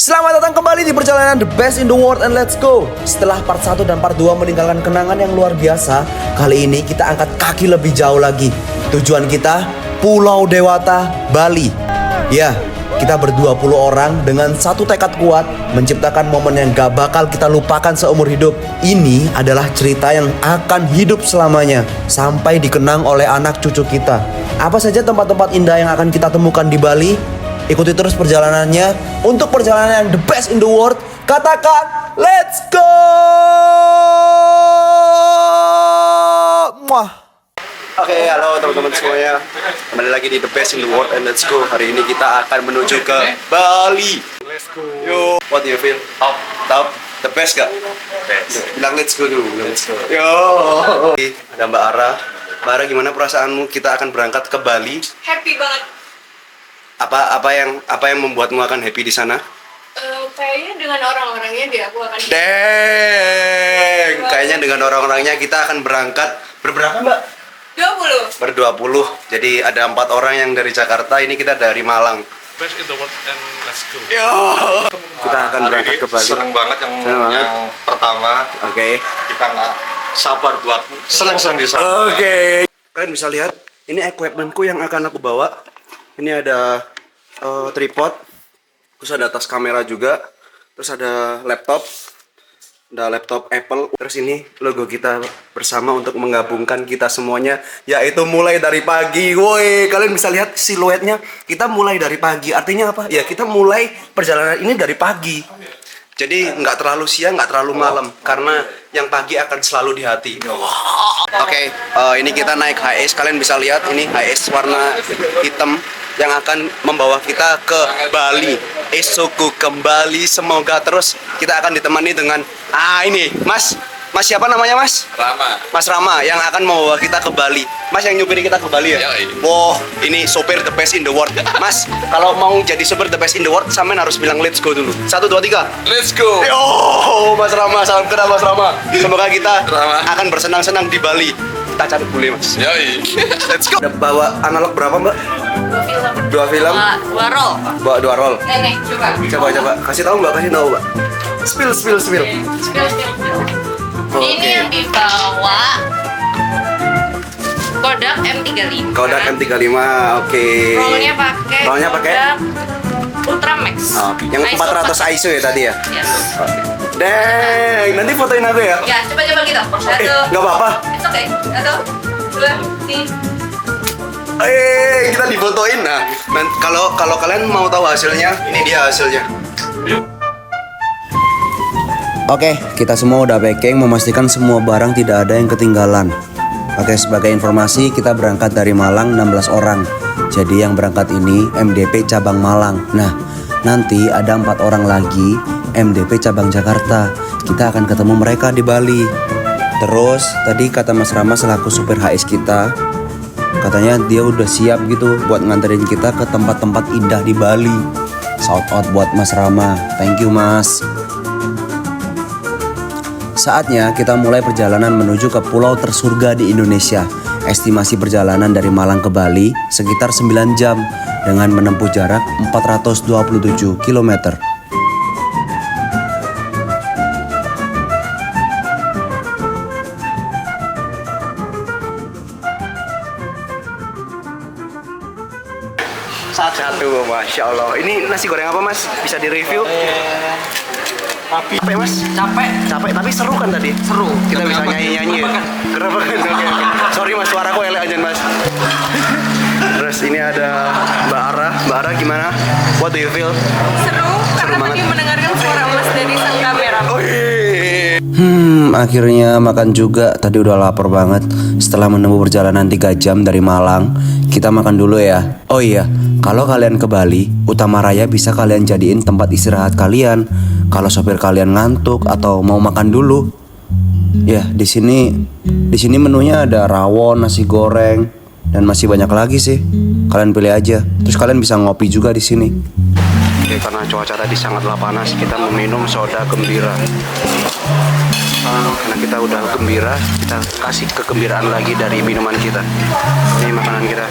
Selamat datang kembali di perjalanan The Best in the World and let's go. Setelah part 1 dan part 2 meninggalkan kenangan yang luar biasa, kali ini kita angkat kaki lebih jauh lagi. Tujuan kita, Pulau Dewata, Bali. Ya, kita ber-20 orang dengan satu tekad kuat menciptakan momen yang gak bakal kita lupakan seumur hidup. Ini adalah cerita yang akan hidup selamanya sampai dikenang oleh anak cucu kita. Apa saja tempat-tempat indah yang akan kita temukan di Bali? Ikuti terus perjalanannya. Untuk perjalanan yang the best in the world, katakan let's go. Muah. Oke, halo teman-teman semuanya. Kembali lagi di The Best in the World and let's go. Hari ini kita akan menuju ke Bali. Let's go. Yo, what do you feel? Top. Top? The best gak? Best. Bilang let's go dulu. Let's go. Yo. Ada Mbak Ara. Mbak Ara, gimana perasaanmu? Kita akan berangkat ke Bali. Happy banget. Apa yang membuatmu akan happy di sana? Kayaknya dengan orang-orangnya deh aku akan. Deng, kayaknya dengan orang-orangnya kita akan berangkat berberapa Mbak? 20. Ber-20. Jadi ada 4 orang yang dari Jakarta, ini kita dari Malang. Best in the world and let's go. Yo. Kita akan berangkat ke Bali. Seneng banget yang Seneng banget. yang pertama. Oke. Kita nggak sabar buat seneng-seneng di sana. Oke. Kalian bisa lihat, ini equipmentku yang akan aku bawa. Ini ada tripod, terus ada tas kamera juga, terus ada laptop Apple, terus ini logo kita bersama untuk menggabungkan kita semuanya, yaitu mulai dari pagi. Woi, kalian bisa lihat siluetnya, kita mulai dari pagi. Artinya apa? Ya kita mulai perjalanan ini dari pagi. Jadi nggak terlalu siang, nggak terlalu malam, karena yang pagi akan selalu di hati. Oke, ini kita naik HS. Kalian bisa lihat ini HS warna hitam yang akan membawa kita ke Bali. Esokku kembali, semoga terus kita akan ditemani dengan ini Mas siapa namanya Mas? Rama. Mas Rama yang akan membawa kita ke Bali. Mas yang nyupiri kita ke Bali ya? Yoi. Wow, ini sopir the best in the world. Mas, kalau mau jadi sopir the best in the world, sampean harus bilang let's go dulu. 1, 2, 3. Let's go. Yo, Mas Rama, salam kenal Mas Rama. Semoga kita Rama. akan bersenang-senang di Bali. Kita cari bule Mas. Yoi. Let's go. Udah bawa analog berapa Mbak? 2 film. 2 roll. Bawa 2 roll. Nenek, coba. Coba. Kasih tahu Mbak, kasih tahu Mbak. Spill. Spill. Oke. Ini yang dibawa Kodak M35. Kodak M35, oke. Rollnya Rollnya pakai? Kodak Ultramax. Oke. Yang 400 ISO ya tadi ya? Yes. Deng, nanti fotoin aku ya? Ya, coba gitu. Oke, nggak apa-apa. It's okay. 1, 2, 3. Kita difotoin. Nah, kalau kalian mau tahu hasilnya, ini dia hasilnya. Oke, kita semua udah packing, memastikan semua barang tidak ada yang ketinggalan. Oke, sebagai informasi, kita berangkat dari Malang 16 orang. Jadi yang berangkat ini MDP cabang Malang. Nah, nanti ada 4 orang lagi MDP cabang Jakarta. Kita akan ketemu mereka di Bali. Terus, tadi kata Mas Rama selaku supir HS kita, katanya dia udah siap gitu buat nganterin kita ke tempat-tempat indah di Bali. Shout out buat Mas Rama. Thank you Mas. Saatnya kita mulai perjalanan menuju ke pulau tersurga di Indonesia. Estimasi perjalanan dari Malang ke Bali sekitar 9 jam dengan menempuh jarak 427 km. Satu, Masya Allah. Ini nasi goreng apa Mas? Bisa direview? Capek Mas? Capek, tapi seru kan tadi? Seru. Kita bisa nyanyi-nyanyi ya? Kenapa kan? Oke. Sorry Mas, suaraku elek aja Mas. Terus ini ada Mbak Ara. Mbak Ara gimana? What do you feel? Seru karena banget. tadi mendengarkan suara emas dari sang kamera. Akhirnya makan juga. Tadi udah lapar banget. Setelah menempuh perjalanan 3 jam dari Malang, kita makan dulu ya. Oh iya, kalau kalian ke Bali, Utama Raya bisa kalian jadiin tempat istirahat kalian. Kalau sopir kalian ngantuk atau mau makan dulu, ya di sini menunya ada rawon, nasi goreng, dan masih banyak lagi sih. Kalian pilih aja. Terus kalian bisa ngopi juga di sini. Oke, karena cuaca tadi sangatlah panas, kita meminum soda gembira. Karena kita udah gembira, kita kasih kegembiraan lagi dari minuman kita. Ini makanan kita.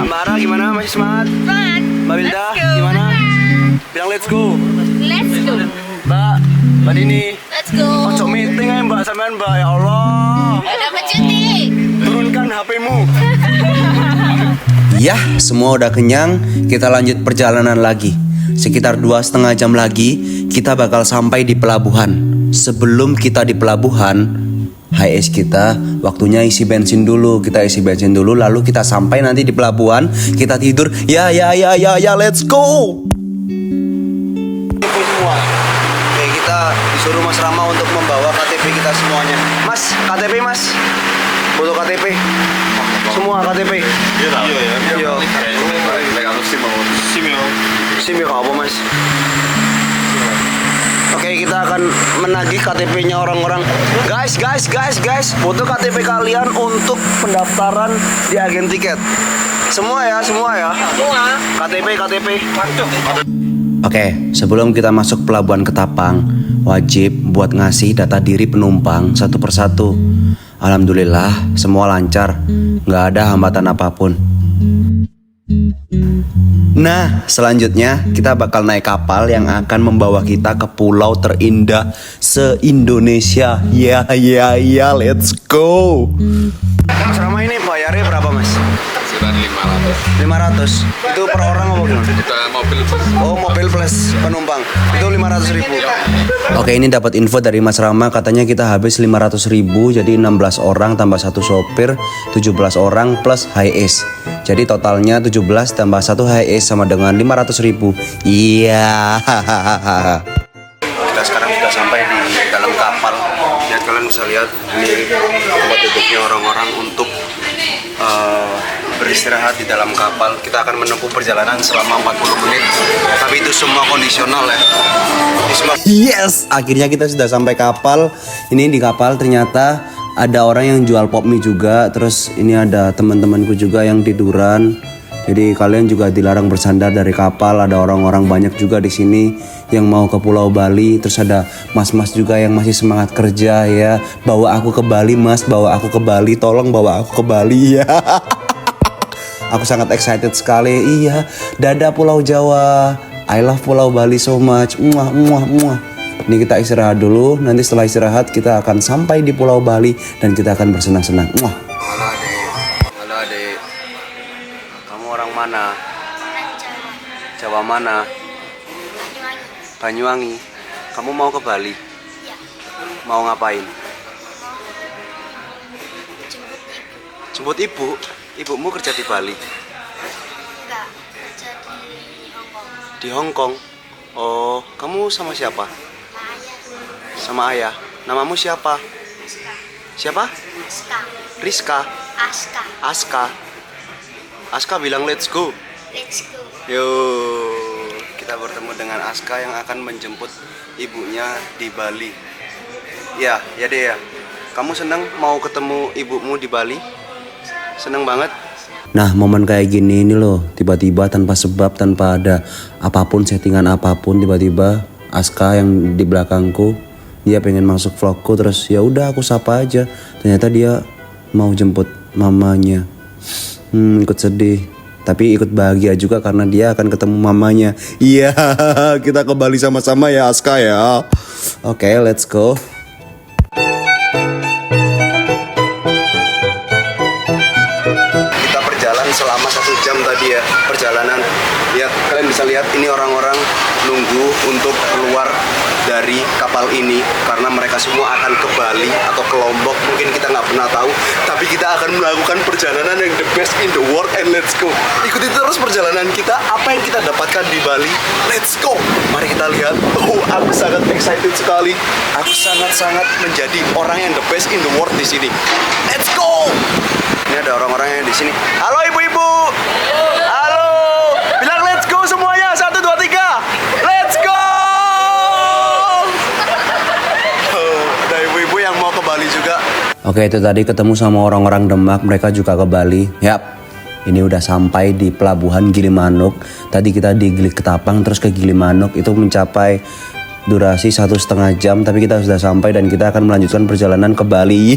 Mbak Ara gimana? Masih semangat? Semangat. Mbak Wilda Let's go. gimana? Bilang let's go. Let's go. Mbak Dini. Let's go. Ojo meeting aja Mbak sampean Mbak, ya Allah. Dapat cuti. Turunkan HP-mu. Ya, semua udah kenyang, kita lanjut perjalanan lagi. Sekitar 2,5 jam lagi, kita bakal sampai di pelabuhan. Sebelum kita di pelabuhan, HS kita waktunya isi bensin dulu. Kita isi bensin dulu, lalu kita sampai nanti di pelabuhan, kita tidur. Ya, let's go. Semua. Oke, kita disuruh Mas Rama untuk membawa KTP kita semuanya. Mas, KTP Mas. Foto KTP. Semua KTP. Iya ya. Iya. Kalau SIM ya apa Mas? Oke, kita akan menagih KTP-nya orang-orang. Guys, foto KTP kalian untuk pendaftaran di agen tiket. Semua ya. Semua. KTP. Oke, sebelum kita masuk pelabuhan Ketapang, wajib buat ngasih data diri penumpang satu persatu. Alhamdulillah, semua lancar, nggak ada hambatan apapun. Nah, selanjutnya kita bakal naik kapal yang akan membawa kita ke pulau terindah se-Indonesia. Ya, let's go. Mas Rama, ini bayarnya berapa Mas? Sekitar 500. 500. Itu per orang apa gimana? Kita mobil Oh, mobil plus penumpang. Itu 500.000. Oke, ini dapat info dari Mas Rama, katanya kita habis 500.000, jadi 16 orang tambah 1 sopir, 17 orang plus HIS. Jadi totalnya 17 tambah 1 HIS sama dengan 500.000. Iya. Kita sekarang sudah sampai di dalam kapal. Ya, kalian bisa lihat ini tempat duduknya orang-orang untuk beristirahat di dalam kapal. Kita akan menempuh perjalanan selama 40 menit. Tapi itu semua kondisional ya. Ini semua Yes, akhirnya kita sudah sampai kapal. Ini di kapal ternyata ada orang yang jual pop mie juga. Terus ini ada teman-temanku juga yang tiduran. Jadi kalian juga dilarang bersandar dari kapal. Ada orang-orang banyak juga di sini yang mau ke Pulau Bali. Terus ada mas-mas juga yang masih semangat kerja ya. Bawa aku ke Bali Mas, bawa aku ke Bali. Tolong bawa aku ke Bali ya. Aku sangat excited sekali. Iya, dadah Pulau Jawa. I love Pulau Bali so much. Muah. Ini kita istirahat dulu. Nanti setelah istirahat kita akan sampai di Pulau Bali dan kita akan bersenang-senang. Muah. Halo adik. Kamu orang mana? Jawa mana? Banyuwangi. Kamu mau ke Bali? Mau ngapain? Jemput ibu. Ibumu kerja di Bali? Enggak, kerja di Hongkong. Di Hong Kong. Oh, kamu sama siapa? Sama ayah. Namamu siapa? Siapa? Rizka. Aska. Aska bilang let's go. Let's go. Yo, kita bertemu dengan Aska yang akan menjemput ibunya di Bali. Ya deh ya. Kamu senang mau ketemu ibumu di Bali? Senang banget. Nah, momen kayak gini ini loh, tiba-tiba tanpa sebab, tanpa ada apapun, settingan apapun, tiba-tiba Aska yang di belakangku, dia pengen masuk vlogku, terus ya udah aku sapa aja. Ternyata dia mau jemput mamanya. Ikut sedih, tapi ikut bahagia juga karena dia akan ketemu mamanya. Iya, kita ke Bali sama-sama ya Aska ya. Oke, let's go. Selama 1 jam tadi ya perjalanan. Ya, kalian bisa lihat ini orang-orang nunggu untuk keluar dari kapal ini karena mereka semua akan ke Bali atau ke Lombok, mungkin kita nggak pernah tahu, tapi kita akan melakukan perjalanan yang the best in the world, and let's go. Ikuti terus perjalanan kita, apa yang kita dapatkan di Bali. Let's go. Mari kita lihat. Oh, aku sangat excited sekali. Aku sangat-sangat menjadi orang yang the best in the world di sini. Let's go. Ini ada orang-orang yang di sini. Halo ibu-ibu. Halo. Bilang let's go semuanya. 1, 2, 3. Let's go. Ada ibu-ibu yang mau ke Bali juga. Oke, itu tadi ketemu sama orang-orang Demak, mereka juga ke Bali. Yap, ini udah sampai di pelabuhan Gilimanuk. Tadi kita di Gili Ketapang terus ke Gilimanuk, itu mencapai durasi 1,5 jam, tapi kita sudah sampai dan kita akan melanjutkan perjalanan ke Bali.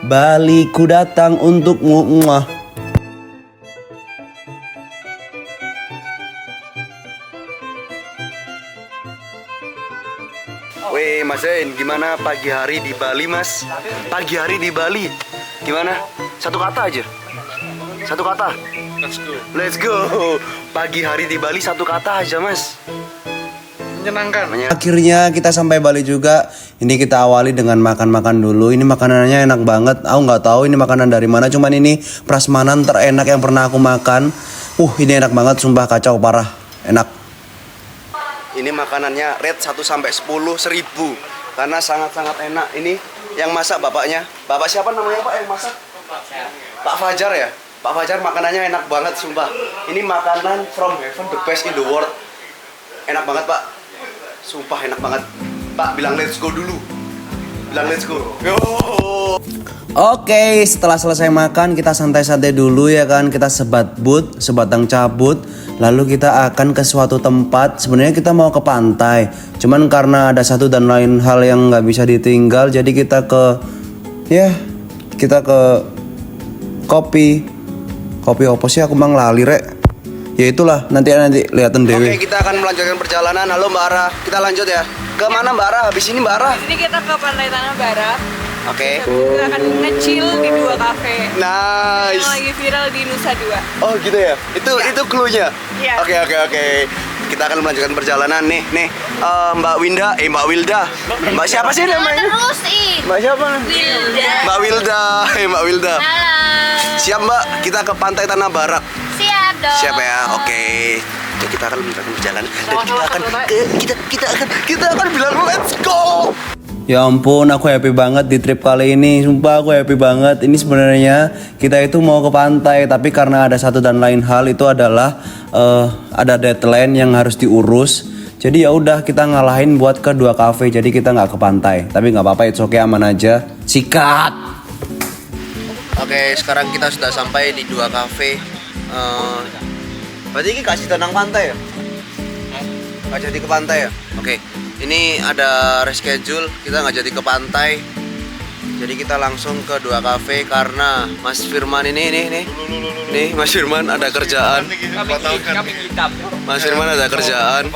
Bali ku datang untukmu. Weh, Mas Zain, gimana pagi hari di Bali, Mas? Pagi hari di Bali, gimana? Satu kata aja. Satu kata. Let's go. Let's go. Pagi hari di Bali satu kata aja, Mas. Menyenangkan. Akhirnya kita sampai Bali juga. Ini kita awali dengan makan-makan dulu. Ini makanannya enak banget. Aku nggak tahu ini makanan dari mana. Cuman ini prasmanan terenak yang pernah aku makan. Ini enak banget. Sumpah kacau parah. Enak. Ini makanannya rate 1 sampai 10 1000 karena sangat-sangat enak. Ini yang masak bapaknya. Bapak siapa namanya, Pak, yang masak? Pak Fajar ya? Pak Fajar makanannya enak banget, sumpah. Ini makanan from heaven, the best in the world. Enak banget, Pak. Sumpah enak banget. Pak, bilang let's go dulu. Bilang let's go. Yo. Oke, setelah selesai makan kita santai-santai dulu ya kan. Kita sebat but, sebatang cabut. Lalu kita akan ke suatu tempat. Sebenarnya kita mau ke pantai. Cuman karena ada satu dan lain hal yang nggak bisa ditinggal, jadi kita ke kopi apa sih, aku bang lali rek. Ya itulah, nanti liatin dewe. Oke, kita akan melanjutkan perjalanan. Halo Mbak Ara, kita lanjut ya. Ke mana Mbak Ara? Habis ini Mbak Ara. Ini kita ke Pantai Tanah Barat. Oke. Kita akan nge-chill di 2 cafe. Yang Nice. lagi viral di Nusa Dua. Oh gitu ya. Itu clue-nya. Iya. Oke. Kita akan melanjutkan perjalanan nih. Mbak Winda, Mbak Wilda. Mbak siapa sih namanya? Terusin. Mbak siapa? Wilda. Mbak Wilda. Mbak Wilda. Halo. Siap Mbak, kita ke Pantai Tanah Barat. Siap dong. Siap ya. Oke. Jadi kita akan melanjutkan perjalanan dan kita akan bilang let's go. Ya ampun, aku happy banget di trip kali ini. Sumpah aku happy banget. Ini sebenarnya kita itu mau ke pantai, tapi karena ada satu dan lain hal, itu adalah ada deadline yang harus diurus. Jadi ya udah kita ngalahin buat ke 2 cafe. Jadi kita nggak ke pantai. Tapi nggak apa-apa, it's okay, aman aja. Sikat. Oke, sekarang kita sudah sampai di 2 cafe. Berarti ini kasih tenang pantai ya? Nggak jadi ke pantai ya? Oke. Ini ada reschedule, kita nggak jadi ke pantai. Jadi kita langsung ke 2 cafe karena Mas Firman ini nih Mas Firman ada kerjaan. Kami kitab. Mas Firman ada kerjaan.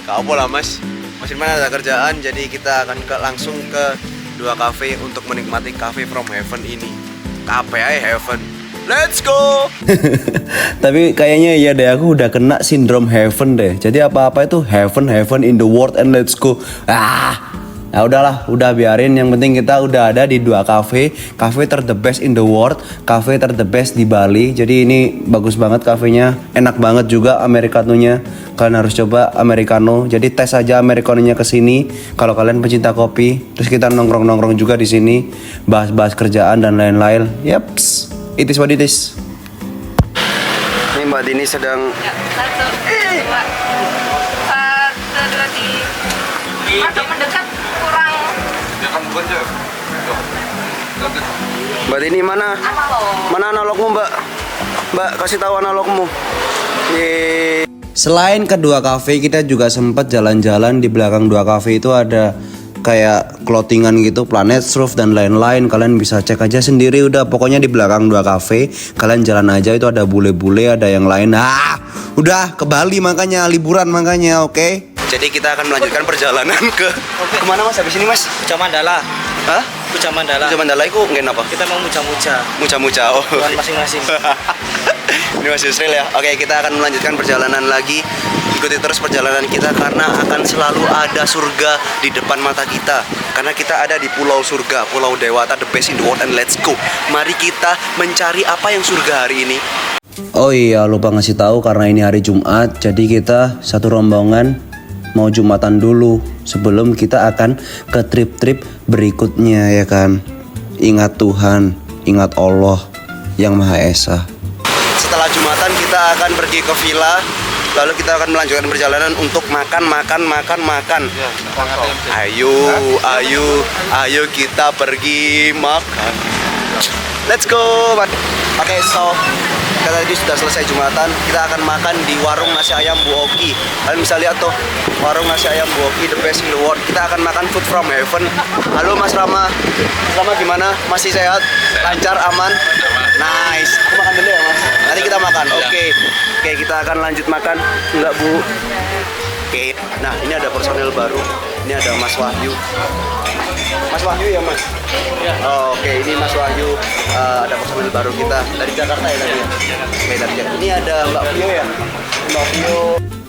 Kau pola Mas Firman ada kerjaan, jadi kita akan langsung ke 2 cafe untuk menikmati cafe from heaven ini. KPI heaven. Let's go. Tapi kayaknya iya deh, aku udah kena sindrom heaven deh. Jadi apa-apa itu heaven in the world and let's go. Ya udahlah, udah biarin. Yang penting kita udah ada di 2 cafe ter the best in the world, cafe ter the best di Bali. Jadi ini bagus banget kafenya, enak banget juga americanonya. Kalian harus coba americano. Jadi tes aja americanonya ke sini kalau kalian pecinta kopi. Terus kita nongkrong juga di sini, bahas-bahas kerjaan dan lain-lain. Yaps, it is what it is. Ini Mbak Dini sedang Ya, 1, 2. 1, 2, 3. Agak mendekat, kurang Mbak Dini mana? analog. Mana analogmu Mbak? Mbak kasih tahu analogmu. Yeay. Selain kedua cafe, kita juga sempat jalan-jalan. Di belakang 2 cafe itu ada kayak clothingan gitu, Planet Surf dan lain-lain. Kalian bisa cek aja sendiri. Udah pokoknya di belakang 2 cafe kalian jalan aja, itu ada bule-bule, ada yang lain. Udah ke Bali makanya, liburan makanya, oke? Jadi kita akan melanjutkan perjalanan ke kemana Mas habis ini Mas? Puja Mandala. Hah? Puja Mandala. Puja Mandala itu ngen apa? Kita mau muja-muja. Muca-muca. Oh. Tuhan masing-masing. Ini Mas Yusril ya. Oke, kita akan melanjutkan perjalanan lagi. Ikuti terus perjalanan kita karena akan selalu ada surga di depan mata kita. Karena kita ada di pulau surga, Pulau Dewata, the best in the world, and let's go. Mari kita mencari apa yang surga hari ini. Oh iya, lupa ngasih tahu karena ini hari Jumat. Jadi kita satu rombongan mau Jumatan dulu sebelum kita akan ke trip-trip berikutnya ya kan. Ingat Tuhan, ingat Allah yang Maha Esa. Setelah Jumatan kita akan pergi ke villa. Lalu kita akan melanjutkan perjalanan untuk makan. Ayo kita pergi makan. Let's go. Oke, so kita tadi sudah selesai Jumatan. Kita akan makan di warung nasi ayam Bu Oki. Kalian bisa lihat tuh, warung nasi ayam Bu Oki, the best in the world. Kita akan makan food from heaven. Halo Mas Rama. Mas Rama gimana? Masih sehat? Lancar, aman? Nice. Aku makan dulu ya Mas. Nanti kita makan. Oke, kita akan lanjut makan. Enggak Bu? Oke. Nah, ini ada personel baru. Ini ada Mas Wahyu. Mas Wahyu ya, Mas? Oh, oke, ini Mas Wahyu. Ada personel baru kita dari Jakarta ya tadi ya? Oke, dari Jakarta. Ini ada Mbak Vio ya? Mbak Vio.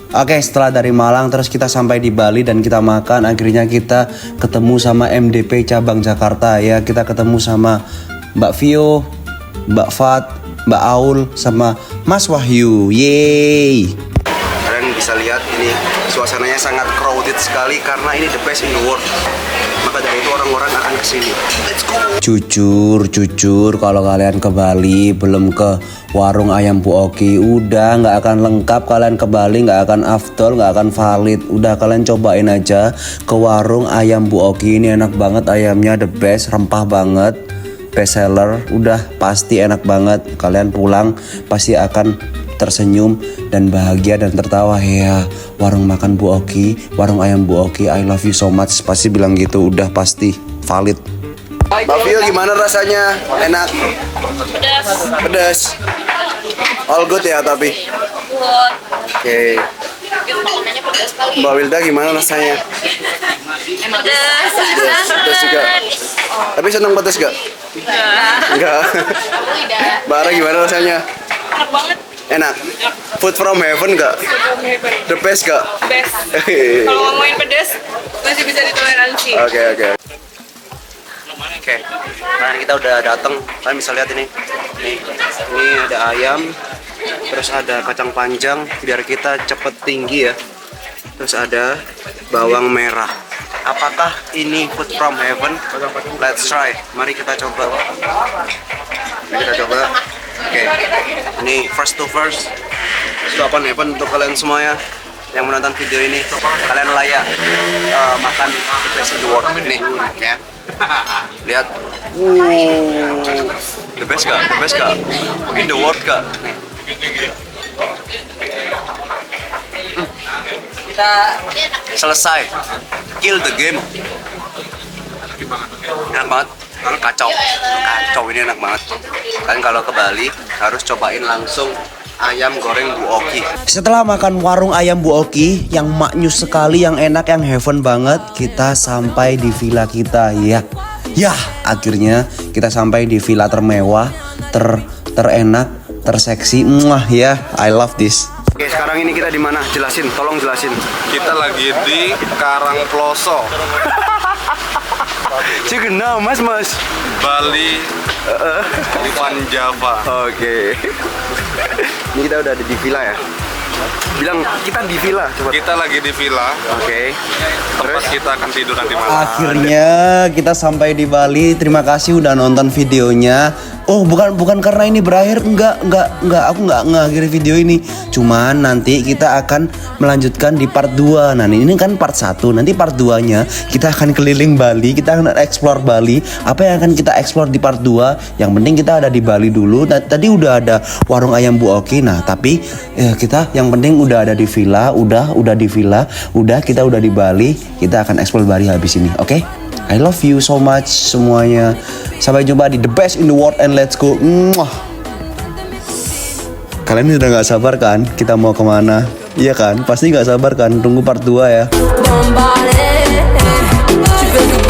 Oke, setelah dari Malang terus kita sampai di Bali dan kita makan. Akhirnya kita ketemu sama MDP cabang Jakarta ya. Kita ketemu sama Mbak Vio, Mbak Fat, Mbak Aul, sama Mas Wahyu. Yeay. Kalian bisa lihat ini suasananya sangat crowded sekali karena ini the best in the world. Maka dari itu orang-orang akan kesini. Let's go. Jujur kalau kalian ke Bali belum ke warung ayam Bu Oki, udah nggak akan lengkap. Kalian ke Bali nggak akan afdol, nggak akan valid. Udah kalian cobain aja ke warung ayam Bu Oki. Ini enak banget ayamnya, the best, rempah banget, best seller. Udah pasti enak banget. Kalian pulang pasti akan tersenyum dan bahagia dan tertawa. Ya, warung makan Bu Oki, warung ayam Bu Oki, I love you so much. Pasti bilang gitu, udah pasti valid. Mbak Vio gimana rasanya? Enak? Pedas. All good ya tapi? Oke. Mbak Wilda gimana rasanya? Pedas juga. Tapi senang pedas gak? Enggak. Mbak Ara gimana rasanya? Enak banget. Enak. Food from heaven gak? The best gak? Best. Kalau ngomongin pedas masih bisa ditoleransi. Oke. Oke, nah kita udah datang. Kalian bisa lihat ini. Ini ada ayam, terus ada kacang panjang biar kita cepet tinggi ya. Terus ada bawang merah. Apakah ini food from heaven? Let's try. Mari kita coba. Oke, ini first to first. Suapan heaven untuk kalian semua ya yang menonton video ini. Kalian layak makan the best in the world ini ya. Lihat, the best gak? The best gak? In the world gak? Selesai, kill the game. Enak banget, kacau ini enak banget. Kalian kalau ke Bali harus cobain langsung ayam goreng Bu Oki. Setelah makan warung ayam Bu Oki yang maknyus sekali, yang enak, yang heaven banget, kita sampai di villa kita ya. Ya, akhirnya kita sampai di villa termewah, terenak, terseksi. Muah ya, I love this. Oke, sekarang ini kita di mana? Jelasin, tolong jelasin. Kita lagi di Karangploso, Cigena, Mas. Bali, Panjava. Oke. Ini kita udah ada di villa ya. Bilang kita di villa, coba. Kita lagi di villa. Oke. Tempat kita akan tidur nanti malam. Akhirnya kita sampai di Bali. Terima kasih udah nonton videonya. Oh, bukan karena ini berakhir, enggak, aku enggak ngakhiri video ini. Cuman nanti kita akan melanjutkan di part 2. Nah, ini kan part 1. Nanti part 2-nya kita akan keliling Bali, kita akan explore Bali. Apa yang akan kita explore di part 2? Yang penting kita ada di Bali dulu. Nah, tadi udah ada warung ayam Bu Oki. Nah, tapi kita yang penting udah ada di villa, udah di villa, kita udah di Bali. Kita akan explore Bali habis ini. Oke? I love you so much semuanya. Sampai jumpa di the best in the world and let's go. Mwah. Kalian udah gak sabar kan kita mau kemana? Iya kan? Pasti gak sabar kan? Tunggu part 2 ya. Bombardé, tu veux